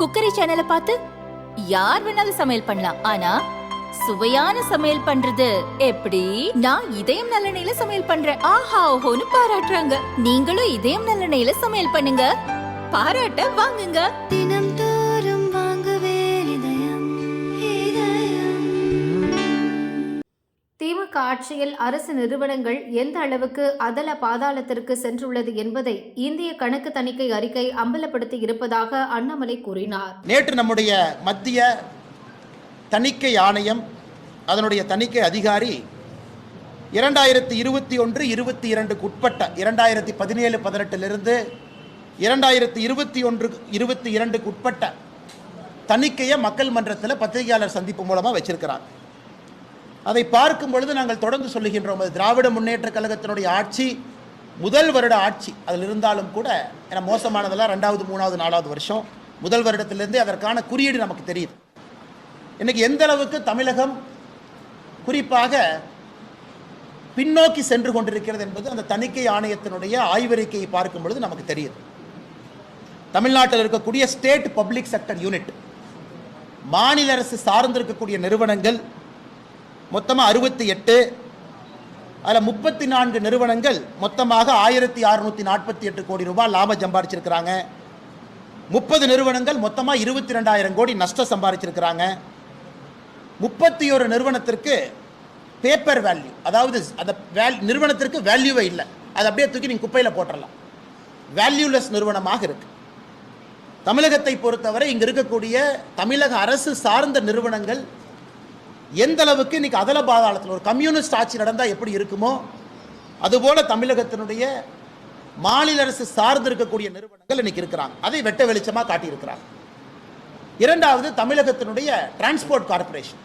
Cookery சேனலை பார்த்து யார் வேணாலும் சமையல் பண்ணலாம். ஆனா சுவையான சமையல் பண்றது எப்படி? நான் இதயம் நல்லெண்ணெயில சமையல் பண்றேன். ஆஹா ஓஹோன்னு பாராட்டுறாங்க. நீங்களும் இதயம் நல்லெண்ணெயில சமையல் பண்ணுங்க, பாராட்ட வாங்குங்க. தினம் தோறும் வாங்குவே இதயம். திமுக ஆட்சியில் அரசு நிறுவனங்கள் எந்த அளவுக்கு அதல பாதாளத்திற்கு சென்றுள்ளது என்பதை இந்திய கணக்கு தணிக்கை அறிக்கை அம்பலப்படுத்தி இருப்பதாக அண்ணாமலை கூறினார். நேற்று நம்முடைய மத்திய தணிக்கை ஆணையம் அதனுடைய தணிக்கை அதிகாரி 2021-22 உட்பட்ட 2017-18 2021-22 உட்பட்ட தணிக்கையை மக்கள் மன்றத்தில் பத்திரிகையாளர் சந்திப்பு மூலமாக வச்சிருக்கிறாங்க. அதை பார்க்கும் பொழுது நாங்கள் தொடர்ந்து சொல்லுகின்றோம், அது திராவிட முன்னேற்ற கழகத்தினுடைய ஆட்சி முதல் வருட ஆட்சி அதில் இருந்தாலும் கூட ஏன்னா மோசமானதெல்லாம் 2வது 3வது 4வது வருஷம், முதல் வருடத்திலிருந்தே அதற்கான குறியீடு நமக்கு தெரியுது. இன்னைக்கு எந்த அளவுக்கு தமிழகம் குறிப்பாக பின்னோக்கி சென்று கொண்டிருக்கிறது என்பது அந்த தணிக்கை ஆணையத்தினுடைய ஆய்வறிக்கையை பார்க்கும் பொழுது நமக்கு தெரியுது. தமிழ்நாட்டில் இருக்கக்கூடிய ஸ்டேட் பப்ளிக் செக்டர் யூனிட், மாநில அரசு சார்ந்திருக்கக்கூடிய நிறுவனங்கள் மொத்தமாக 68, அதில் 34 நிறுவனங்கள் மொத்தமாக 1648 கோடி ரூபாய் லாபம் சம்பாதிச்சிருக்கிறாங்க. 30 நிறுவனங்கள் மொத்தமாக 22,000 கோடி நஷ்டம் சம்பாதிச்சிருக்கிறாங்க. 31 நிறுவனத்திற்கு பேப்பர் வேல்யூ, அதாவது அந்த நிறுவனத்திற்கு வேல்யூவே இல்லை, அதை அப்படியே தூக்கி நீங்கள் குப்பையில் போட்டுடலாம், வேல்யூலெஸ் நிறுவனமாக இருக்கு. தமிழகத்தை பொறுத்தவரை இங்கே இருக்கக்கூடிய தமிழக அரசு சார்ந்த நிறுவனங்கள் எந்த அளவுக்கு இன்னைக்கு அதல பாதாளத்தில் ஒரு கம்யூனிஸ்ட் ஆட்சி நடந்தால் எப்படி இருக்குமோ அதுபோல தமிழகத்தினுடைய மாநில அரசு சார்ந்து இருக்கக்கூடிய நிறுவனங்கள் இன்னைக்கு இருக்கிறாங்க. அதை வெட்ட வெளிச்சமாக காட்டியிருக்கிறாங்க. இரண்டாவது, தமிழகத்தினுடைய டிரான்ஸ்போர்ட் கார்பரேஷன்,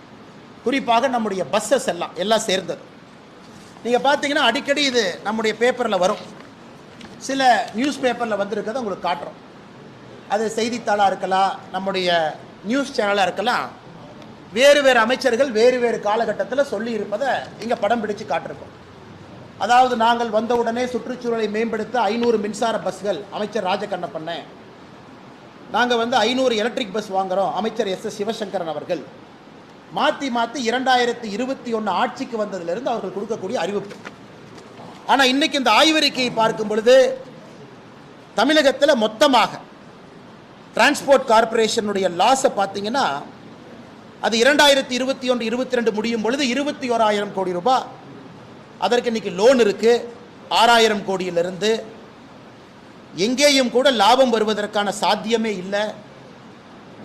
குறிப்பாக நம்முடைய பஸ்ஸஸ் எல்லாம் சேர்ந்தது. நீங்கள் பார்த்தீங்கன்னா அடிக்கடி இது நம்முடைய பேப்பரில் வரும், சில நியூஸ் பேப்பரில் வந்திருக்கிறத உங்களுக்கு காட்டுறோம். அது செய்தித்தாளாக இருக்கலாம், நம்முடைய நியூஸ் சேனலாக இருக்கலாம், வேறு வேறு அமைச்சர்கள் வேறு வேறு காலகட்டத்தில் சொல்லி இருப்பதை இங்கே படம் பிடிச்சு காட்டிருக்கோம். அதாவது நாங்கள் வந்தவுடனே சுற்றுச்சூழலை மேம்படுத்த 500 மின்சார பஸ்கள் அமைச்சர் ராஜகண்ணப்பண்ண, நாங்கள் 500 எலக்ட்ரிக் பஸ் வாங்குகிறோம் அமைச்சர் எஸ் சிவசங்கரன் அவர்கள், மாற்றி 2021 ஆட்சிக்கு வந்ததிலிருந்து அவர்கள் கொடுக்கக்கூடிய அறிவிப்பு. ஆனால் இன்னைக்கு இந்த ஆய்வறிக்கையை பார்க்கும் பொழுது தமிழகத்தில் மொத்தமாக டிரான்ஸ்போர்ட் கார்பரேஷனுடைய லாஸை பார்த்தீங்கன்னா அது 2021-22 முடியும் பொழுது 21,000 கோடி ரூபாய். அதற்கு இன்னைக்கு லோன் இருக்கு 6,000 கோடியிலிருந்து. எங்கேயும் கூட லாபம் வருவதற்கான சாத்தியமே இல்லை.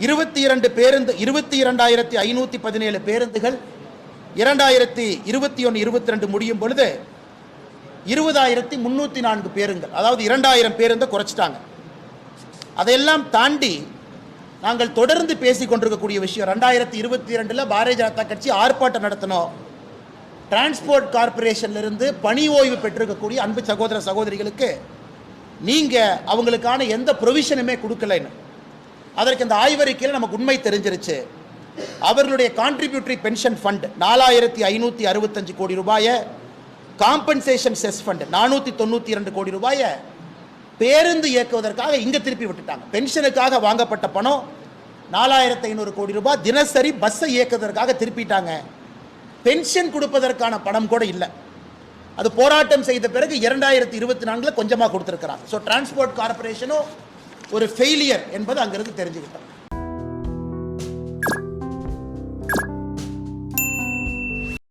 22,517 பேருந்துகள் 2021-22 முடியும் பொழுது 20,304 பேருந்துகள், அதாவது 2,000 பேருந்தை குறைச்சிட்டாங்க. அதையெல்லாம் தாண்டி நாங்கள் தொடர்ந்து பேசிக் கொண்டிருக்கக்கூடிய விஷயம், 2022 பாரதிய ஜனதா கட்சி ஆர்ப்பாட்டம் நடத்தினோம். டிரான்ஸ்போர்ட் கார்பரேஷன்லிருந்து பணி ஓய்வு பெற்றிருக்கக்கூடிய அன்பு சகோதர சகோதரிகளுக்கு நீங்கள் அவங்களுக்கான எந்த ப்ரொவிஷனுமே கொடுக்கலைன்னு. அதற்கு இந்த ஆய்வறிக்கையில் நமக்கு உண்மை தெரிஞ்சிருச்சு. அவர்களுடைய கான்ட்ரிபியூட்டரி பென்ஷன் ஃபண்ட் 4,565 கோடி ரூபாயை, காம்பன்சேஷன் செஸ் ஃபண்ட் 492 கோடி ரூபாயை பேருந்து இயக்குவதற்காக இங்கே திருப்பி விட்டுட்டாங்க. பென்ஷனுக்காக வாங்கப்பட்ட பணம் 4,500 கோடி ரூபாய் தினசரி பஸ்ஸை இயக்குவதற்காக திருப்பிட்டாங்க. பென்ஷன் கொடுப்பதற்கான பணம் கூட இல்லை. அது போராட்டம் செய்த பிறகு 2024 கொஞ்சமாக கொடுத்துருக்கிறாங்க. ஸோ டிரான்ஸ்போர்ட் கார்பரேஷனும் ஒரு ஃபெயிலியர் என்பது அங்கிருந்து தெரிஞ்சுக்கிட்டோம்.